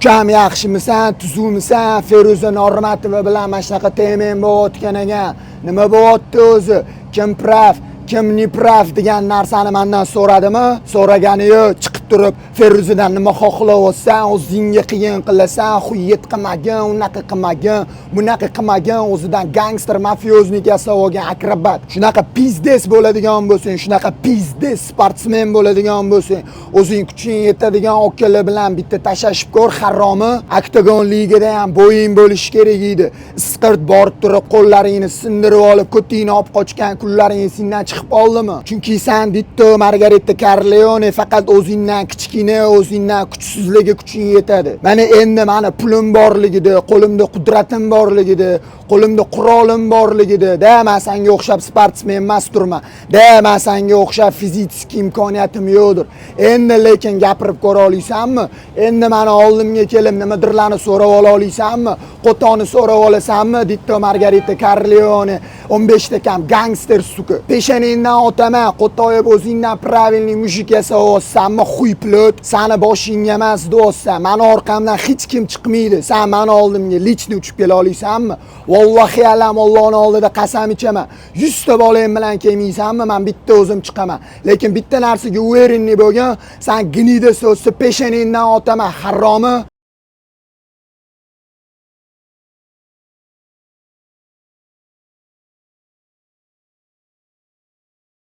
ukam yaxshimisan, tuzukmisan, Feruza Normatova bilan mana shunaqa temen bo'layotgan ekan. Nima bo'lyapti o'zi? Kim prav, kim neprav degan narsani mendan so'radimi? So'ragani yo'q. Chiqib turib, Feruzadan nima xohlayotsan, o'zingga qiyin qilasan, xuyet qilmagin, unaqa qilmagin, bunaqa qilmagin, o'zidan gangster, mafioznik yasab olgan akrobat. Shunaqa pizdes bo'ladigan bo'lsang, shunaqa pizdes sportsmen bo'ladigan bo'lsang, o'zing kuching yetadigan okalar bilan bitta tashashib ko'r, haromi. Oktagon ligada ham bo'ying bo'lishi kerak edi. Isqirt borib turib, qo'llaringni sindirib olib, ko'tingni olib qochgan kunlaring esingdan chiqib qoldimi? Chunki sen Ditto Margarita Corleone faqat o'zingdan kichkina, o'zingdan kuchsizligi kuching yetadi. Mana endi meni pulim borligida, qo'limda qudratim borligida, qo'limda qurolim borligida, da men senga o'xshab sportsmen emas turman. Da men senga o'xshab fizik imkoniyatim yo'qdir. Endi lekin gapirib ko'ra olasanmi? Endi meni oldimga kelib nimadirlarni so'rab ola olasanmi? Qo'toni so'rab olasanmi? Ditto Margarita Corleone 15 ta kam gangster suka. Peshaningdan otaman, qo'toyib o'zingdan pravilniy mushuk yasayosanmi? Xuy sani boshingga emas do'stsan. Meni orqamdan hech kim chiqmaydi. Sen meni oldimga lichni uchib kela olasanmi? Vallohi alam Allohning oldida qasam ichaman. 100 ta bolang bilan kelmaysanmi? Men bitta o'zim chiqaman. Lekin bitta narsaga uverenli bo'lgan, sen gnida so'zsa peshaningdan otaman, haromi.